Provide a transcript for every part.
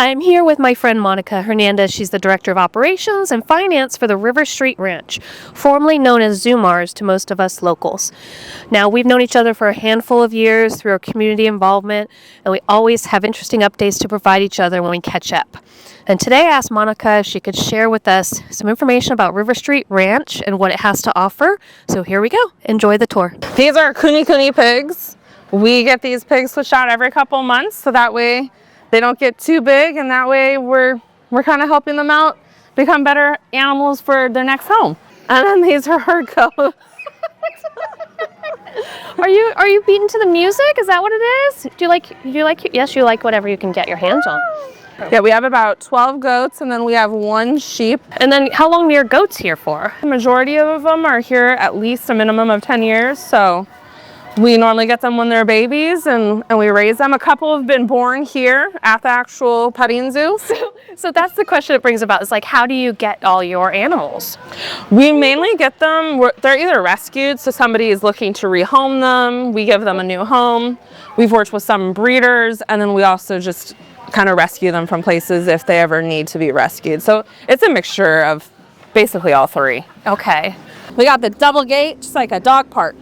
I'm here with my friend Monica Hernandez. She's the Director of Operations and Finance for the River Street Ranch, formerly known as Zoomars to most of us locals. Now, we've known each other for a handful of years through our community involvement, and we always have interesting updates to provide each other when we catch up. And today I asked Monica if she could share with us some information about River Street Ranch and what it has to offer. So here we go. Enjoy the tour. These are kuni pigs. We get these pigs switched out every couple months, so that way they don't get too big, and that way we're kind of helping them out become better animals for their next home. And then these are herd goats. Are you beaten to the music? Is that what it is? Yes, you like whatever you can get your hands on. Yeah, we have about 12 goats, and then we have 1 sheep. And then how long are your goats here for? The majority of them are here at least a minimum of 10 years, so we normally get them when they're babies, and we raise them. A couple have been born here at the actual petting zoo. So that's the question it brings about, is like, how do you get all your animals? We mainly get them, they're either rescued, so somebody is looking to rehome them. We give them a new home. We've worked with some breeders, and then we also just kind of rescue them from places if they ever need to be rescued. So it's a mixture of basically all 3. Okay. We got the double gate, just like a dog park.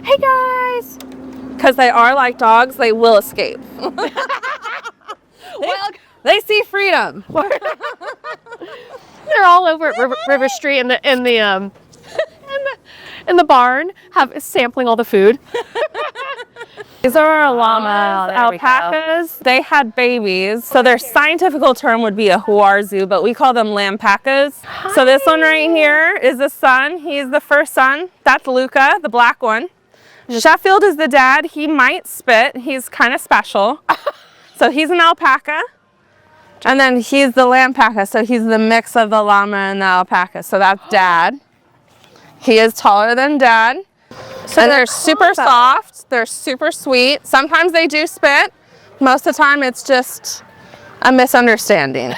Hey guys! Because they are like dogs, they will escape. They see freedom. They're all over at River Street in the barn, sampling all the food. These are our llamas, alpacas. They had babies, so their scientific term would be a huarzu, but we call them lampacas. Hi. So this one right here is the son. He's the first son. That's Luca, the black one. Sheffield is the dad. He might spit. He's kind of special. So he's an alpaca. And then he's the lampaca, so he's the mix of the llama and the alpaca. So that's dad. He is taller than dad. So and they're super soft. They're super sweet. Sometimes they do spit. Most of the time it's just a misunderstanding.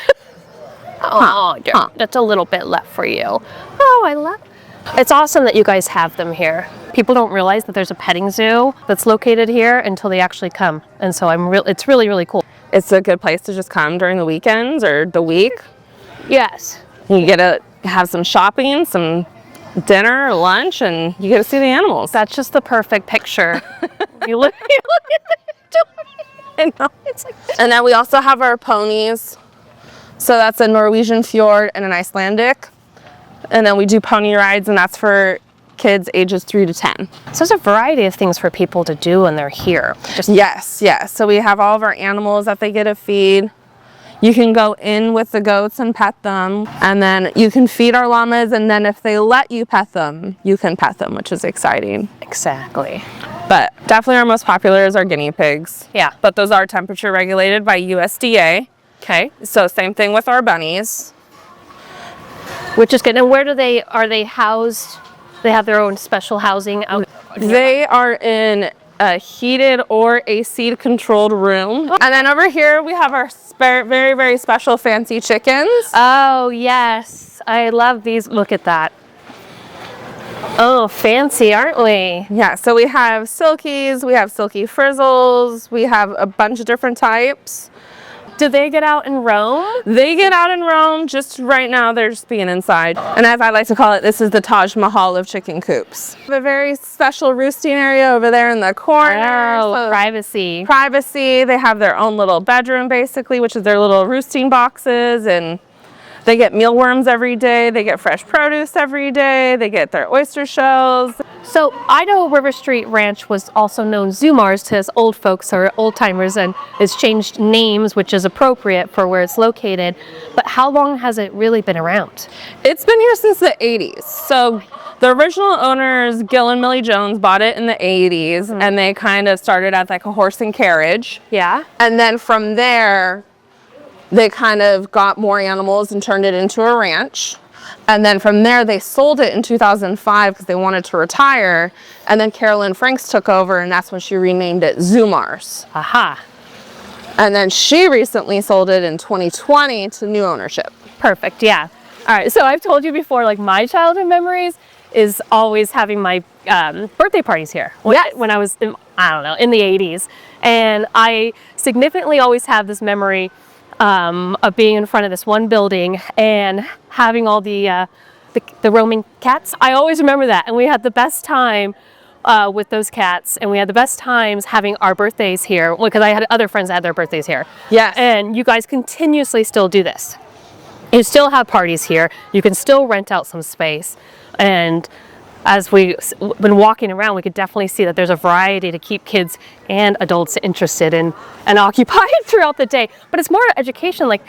That's a little bit left for you. Oh, I love it. It's awesome that you guys have them here. People don't realize that there's a petting zoo that's located here until they actually come. And so it's really, really cool. It's a good place to just come during the weekends or the week. Yes. You get to have some shopping, some dinner, lunch, and you get to see the animals. That's just the perfect picture. you look at it. I know. It's like, and then we also have our ponies. So that's a Norwegian fjord and an Icelandic. And then we do pony rides, and that's for kids ages 3 to 10. So there's a variety of things for people to do when they're here. Yes. So we have all of our animals that they get to feed. You can go in with the goats and pet them, and then you can feed our llamas, and then if they let you pet them, you can pet them, which is exciting. Exactly. But definitely our most popular is our guinea pigs. Yeah. But those are temperature regulated by USDA. Okay. So same thing with our bunnies. Which is good. And where are they housed? They have their own special housing out? They are in a heated or AC controlled room. And then over here we have our very, very special fancy chickens. Oh, yes. I love these. Look at that. Oh, fancy, aren't we? Yeah, so we have silkies, we have silky frizzles, we have a bunch of different types. Do they get out and roam? They get out and roam. Just right now, they're just being inside. And as I like to call it, this is the Taj Mahal of chicken coops. We have a very special roosting area over there in the corner. Oh, so privacy. Privacy. They have their own little bedroom, basically, which is their little roosting boxes. And they get mealworms every day. They get fresh produce every day. They get their oyster shells. So I know River Street Ranch was also known Zoomars to us old folks or old timers, and it's changed names, which is appropriate for where it's located. But how long has it really been around? It's been here since the 80s. So the original owners, Gil and Millie Jones, bought it in the 80s, and they kind of started as like a horse and carriage. Yeah. And then from there, they kind of got more animals and turned it into a ranch. And then from there, they sold it in 2005 because they wanted to retire. And then Carolyn Franks took over, and that's when she renamed it Zoomars. Aha. And then she recently sold it in 2020 to new ownership. Perfect, yeah. All right, so I've told you before, like my childhood memories is always having my birthday parties here. When I was, in the 80s. And I significantly always have this memory of being in front of this one building and having all the roaming cats. I always remember that, and we had the best time with those cats, and we had the best times having our birthdays here, because I had other friends that had their birthdays here. Yes. And you guys continuously still do this. You still have parties here. You can still rent out some space. And as we've been walking around, we could definitely see that there's a variety to keep kids and adults interested in and occupied throughout the day. But it's more education, like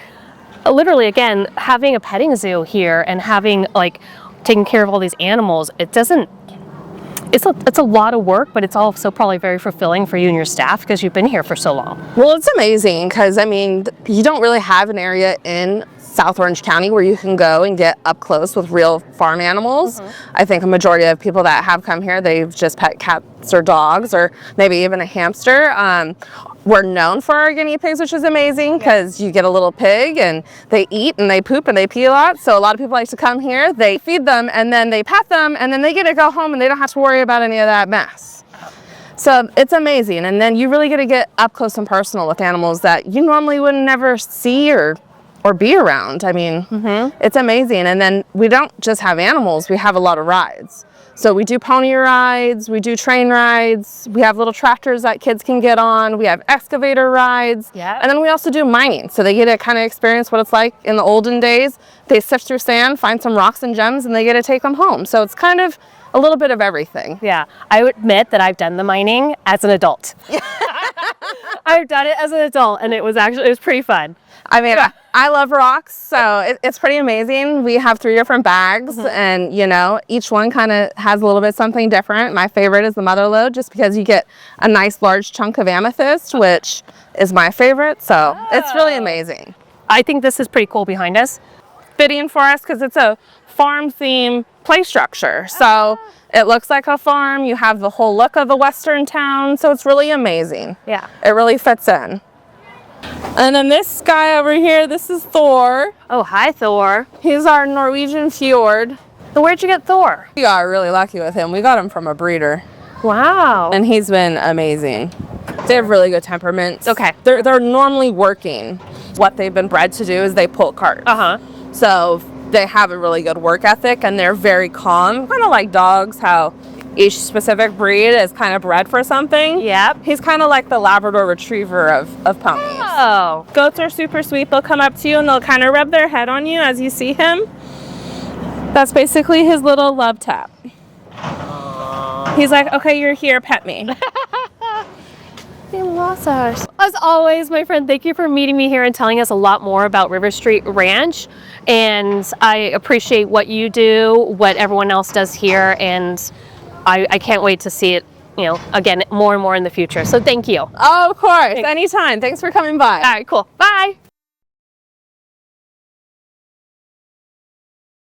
literally, again, having a petting zoo here and having taking care of all these animals. It's a lot of work, but it's also probably very fulfilling for you and your staff because you've been here for so long. Well, it's amazing because, I mean, you don't really have an area in South Orange County where you can go and get up close with real farm animals. I think a majority of people that have come here, they've just pet cats or dogs or maybe even a hamster. We're known for our guinea pigs, which is amazing because you get a little pig and they eat and they poop and they pee a lot. So a lot of people like to come here, they feed them and then they pet them and then they get to go home and they don't have to worry about any of that mess. So it's amazing. And then you really get to get up close and personal with animals that you normally would never see or be around. I mean, it's amazing. And then we don't just have animals, we have a lot of rides. So we do pony rides, we do train rides, we have little tractors that kids can get on, we have excavator rides, and then we also do mining. So they get to kind of experience what it's like in the olden days. They sift through sand, find some rocks and gems, and they get to take them home. So it's kind of a little bit of everything. Yeah, I would admit that I've done the mining as an adult. I've done it as an adult, and it was pretty fun. I mean, I love rocks, so it's pretty amazing. We have 3 different bags, and you know, each one kind of has a little bit something different. My favorite is the mother lode, just because you get a nice large chunk of amethyst, which is my favorite. So it's really amazing. I think this is pretty cool behind us. Fitting for us because it's a farm theme play structure. So it looks like a farm. You have the whole look of the Western town, so it's really amazing. Yeah, it really fits in. And then this guy over here, this is Thor. Oh, hi, Thor. He's our Norwegian fjord. So where'd you get Thor? We got really lucky with him. We got him from a breeder. Wow. And he's been amazing. They have really good temperaments. Okay. They're normally working. What they've been bred to do is they pull carts. So they have a really good work ethic and they're very calm. Kind of like dogs, how each specific breed is kind of bred for something. Yep. He's kind of like the Labrador Retriever of ponies. Oh. Goats are super sweet. They'll come up to you and they'll kind of rub their head on you as you see him. That's basically his little love tap. He's like, okay, you're here, pet me. They lost us. As always, my friend, thank you for meeting me here and telling us a lot more about River Street Ranch. And I appreciate what you do, what everyone else does here, and I can't wait to see it, you know, again, more and more in the future. So thank you. Oh, of course. Anytime. Thanks for coming by. All right, cool. Bye.